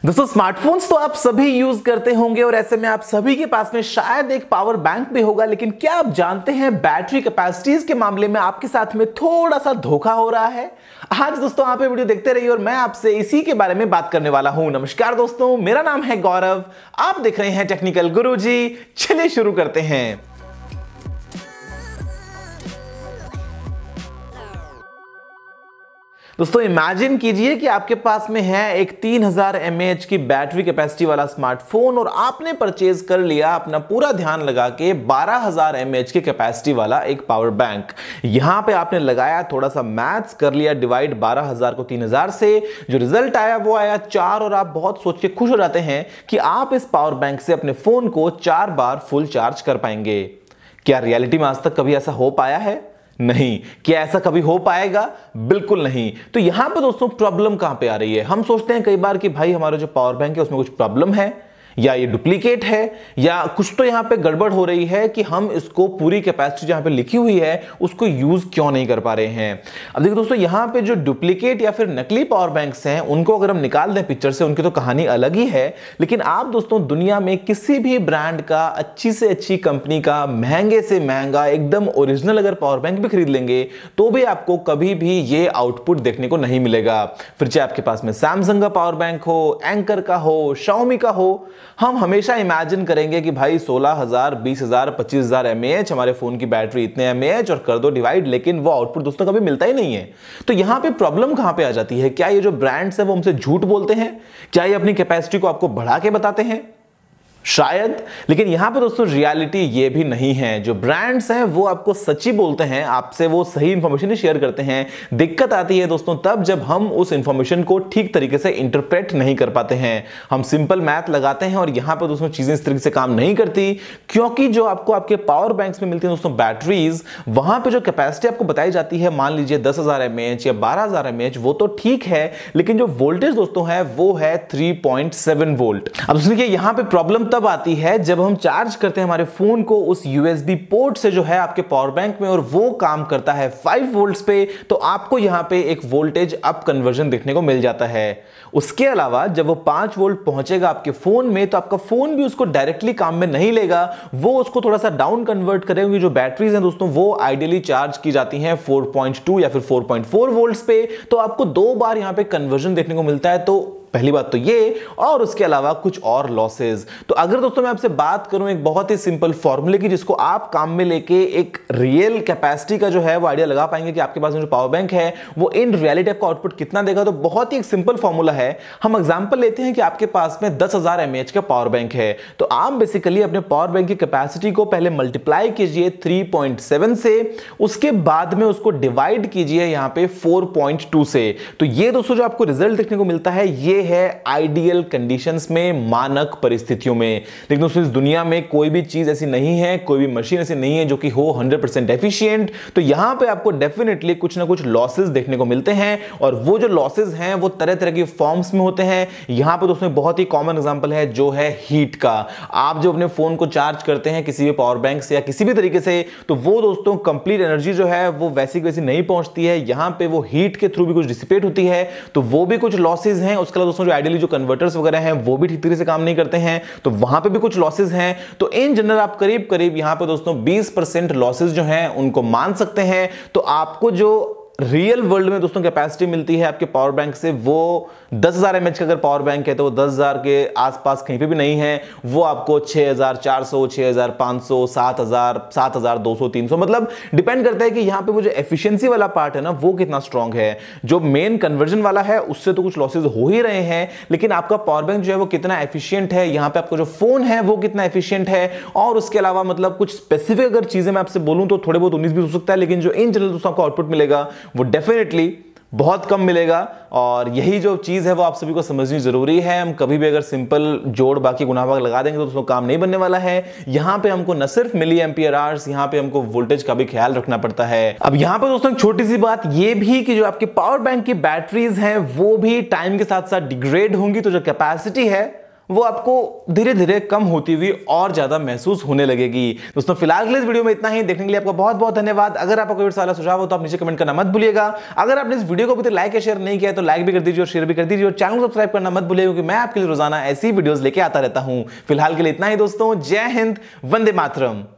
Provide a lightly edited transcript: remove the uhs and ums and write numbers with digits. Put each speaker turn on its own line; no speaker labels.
दोस्तों स्मार्टफोन्स तो आप सभी यूज करते होंगे और ऐसे में आप सभी के पास में शायद एक पावर बैंक भी होगा, लेकिन क्या आप जानते हैं बैटरी कैपेसिटीज के मामले में आपके साथ में थोड़ा सा धोखा हो रहा है। आज दोस्तों आप ये वीडियो देखते रहिए और मैं आपसे इसी के बारे में बात करने वाला हूं। नमस्कार दोस्तों, मेरा नाम है गौरव, आप देख रहे हैं टेक्निकल गुरुजी। चलिए शुरू करते हैं। दोस्तों इमेजिन कीजिए कि आपके पास में है एक 3000 mAh की बैटरी कैपेसिटी वाला स्मार्टफोन और आपने परचेज कर लिया अपना पूरा ध्यान लगा के 12000 mAh की कैपेसिटी वाला एक पावर बैंक। यहां पे आपने लगाया, थोड़ा सा मैथ्स कर लिया, डिवाइड 12000 को 3000 से, जो रिजल्ट आया वो आया 4 और आप बहुत सोच के खुश हो जाते हैं कि आप इस पावर बैंक से अपने फोन को 4 बार फुल चार्ज कर पाएंगे। क्या रियलिटी में आज तक कभी ऐसा हो पाया है? नहीं। क्या ऐसा कभी हो पाएगा? बिल्कुल नहीं। तो यहां पे दोस्तों प्रॉब्लम कहां पे आ रही है? हम सोचते हैं कई बार कि भाई हमारा जो पावर बैंक है उसमें कुछ प्रॉब्लम है, या ये डुप्लीकेट है, या कुछ तो यहां पे गड़बड़ हो रही है कि हम इसको पूरी कैपेसिटी जहां पे लिखी हुई है उसको यूज क्यों नहीं कर पा रहे हैं। अब देखिए दोस्तों, यहां पे जो डुप्लीकेट या फिर नकली पावर बैंक्स हैं उनको अगर हम निकाल दें पिक्चर से, उनकी तो कहानी अलग ही है। लेकिन आप दोस्तों दुनिया में किसी भी ब्रांड का, अच्छी से अच्छी कंपनी का, महंगे से महंगा, एकदम ओरिजिनल अगर पावर बैंक भी खरीद लेंगे तो भी आपको कभी भी ये आउटपुट देखने को नहीं मिलेगा। फिर चाहे आपके पास में सैमसंग का पावर बैंक हो, एंकर का हो, शाओमी का हो, हम हमेशा इमेजिन करेंगे कि भाई 16000, 20000, 25000 mAh हमारे फोन की बैटरी इतने mAh और कर दो डिवाइड, लेकिन वो आउटपुट दोस्तों कभी मिलता ही नहीं है। तो यहां पे प्रॉब्लम कहां पे आ जाती है? क्या ये जो ब्रांड्स है वो हमसे झूठ बोलते हैं? क्या ये अपनी कैपेसिटी को आपको बढ़ा के बताते हैं? शायद। लेकिन यहां पे दोस्तों रियलिटी ये भी नहीं है। जो ब्रांड्स हैं वो आपको सच्ची बोलते हैं, आपसे वो सही इंफॉर्मेशन ही शेयर करते हैं। दिक्कत आती है दोस्तों तब जब हम उस इंफॉर्मेशन को ठीक तरीके से इंटरप्रेट नहीं कर पाते हैं। हम सिंपल मैथ लगाते हैं और यहां पर दोस्तों चीजें इस तरीके से काम नहीं करती, क्योंकि जो आपको आपके पावर बैंक्स में मिलती है दोस्तों बैटरीज, वहां पर जो कैपेसिटी आपको बताई जाती है, मान लीजिए 10000 mAh या 12000 mAh, वो तो ठीक है, लेकिन जो वोल्टेज दोस्तों है वो है 3.7 वोल्ट। अब देखिए यहां पर प्रॉब्लम तब आती है जब हम चार्ज करते हैं हमारे फोन को उस यूएसबी पोर्ट से जो है आपके पावर बैंक में, और वो काम करता है 5 वोल्ट्स पे, तो आपको यहां पे एक वोल्टेज अप कन्वर्जन देखने को मिल जाता है। उसके अलावा जब वो 5 वोल्ट पहुंचेगा आपके फोन में, तो आपका फोन भी उसको डायरेक्टली काम में नहीं लेगा, वो उसको थोड़ा सा डाउन कन्वर्ट करेंगे। जो बैटरीज हैं दोस्तों वो आइडियली चार्ज की जाती हैं 4.2 या फिर 4.4 वोल्ट्स पे, तो आपको 2 बार यहां पे कन्वर्जन देखने को मिलता है। तो पहली बात तो ये, और उसके अलावा कुछ और लॉसेस। तो अगर दोस्तों मैं आपसे बात करूं एक बहुत ही सिंपल फॉर्मूले की, जिसको आप काम में लेके एक रियल कैपेसिटी का जो है वो आइडिया लगा पाएंगे कि आपके पास में जो पावर बैंक है वो इन रियलिटी आपको आउटपुट कितना देगा, तो बहुत ही एक सिंपल फॉर्मूला है। हम एग्जांपल लेते हैं कि आपके पास में 10000 mAh का पावर बैंक है, तो आप बेसिकली अपने पावर बैंक की कैपेसिटी को पहले मल्टीप्लाई कीजिए 3.7 से, उसके बाद में उसको डिवाइड कीजिए यहां पे 4.2 से। तो ये दोस्तों जो आपको रिजल्ट देखने को मिलता है ये है आइडियल कंडीशंस में, मानक परिस्थितियों में। लेकिन दोस्तों इस दुनिया में कोई भी चीज ऐसी नहीं है, कोई भी मशीन ऐसी नहीं है जो कि हो 100% एफिशिएंट। तो यहां पे आपको डेफिनेटली कुछ ना कुछ लॉसेस देखने को मिलते हैं, और वो जो लॉसेस हैं वो तरह तरह की फॉर्म्स में होते हैं। यहां पे दोस्तों बहुत ही कॉमन एग्जांपल है जो है हीट का। आप जो अपने फोन को चार्ज करते हैं किसी भी पावर बैंक से या किसी भी तरीके से, तो वो दोस्तों कंप्लीट एनर्जी जो है वो वैसी वैसी नहीं पहुंचती है, यहां पे वो हीट के थ्रू भी कुछ डिसिपेट होती है, तो वो भी कुछ लॉसेस हैं। उसके अलावा दोस्तों जो आइडियली जो कन्वर्टर्स वगैरह हैं वो भी ठीक तरीके से काम नहीं करते हैं, तो वहां पे भी कुछ लॉसेस हैं। तो इन जनरल आप करीब करीब यहां पे दोस्तों 20% लॉसेस जो हैं उनको मान सकते हैं। तो आपको जो रियल वर्ल्ड में दोस्तों कैपेसिटी मिलती है आपके पावर बैंक से, वो 10000 mAh का अगर पावर बैंक है तो वो 10000 के आसपास कहीं पे भी नहीं है, वो आपको 6400, 6500, 7000, 7200, 300, मतलब डिपेंड करता है कि यहां पे वो जो एफिशिएंसी वाला पार्ट है ना वो कितना स्ट्रांग है। जो मेन कन्वर्जन वाला है उससे तो कुछ लॉसेस हो ही रहे हैं, लेकिन आपका पावर बैंक जो है वो कितना एफिशिएंट है, यहां पे आपका जो फोन है वो कितना एफिशिएंट है, और उसके अलावा मतलब कुछ स्पेसिफिक अगर चीजें मैं आपसे बोलूं तो थोड़े बहुत 19-20 हो सकता है, लेकिन जो इन जनरल दोस्तों आपको आउटपुट मिलेगा वो डेफिनेटली बहुत कम मिलेगा। और यही जो चीज है वो आप सभी को समझनी जरूरी है। हम कभी भी अगर सिंपल जोड़ बाकी गुना भाग लगा देंगे तो दोस्तों काम नहीं बनने वाला है। यहां पे हमको न सिर्फ मिली एम्पियर आवर्स, यहां पे हमको वोल्टेज का भी ख्याल रखना पड़ता है। अब यहां पे दोस्तों एक छोटी सी बात ये भी कि जो आपके पावर बैंक की बैटरीज हैं वो भी टाइम के साथ साथ डिग्रेड होंगी, तो जो कैपेसिटी है वो आपको धीरे धीरे कम होती हुई और ज्यादा महसूस होने लगेगी। दोस्तों फिलहाल के लिए इस वीडियो में इतना ही। देखने के लिए आपका बहुत बहुत धन्यवाद। अगर आपका कोई सवाल सुझाव हो तो आप नीचे कमेंट करना मत भूलिएगा। अगर आपने इस वीडियो को अभी तक लाइक या शेयर नहीं किया तो लाइक भी कर दीजिए और शेयर भी कर दीजिए, और चैनल को सब्सक्राइब करना मत भूलिएगा क्योंकि मैं आपके लिए रोजाना ऐसी वीडियोस लेके आता रहता हूं। फिलहाल के लिए इतना ही दोस्तों, जय हिंद, वंदे मातरम।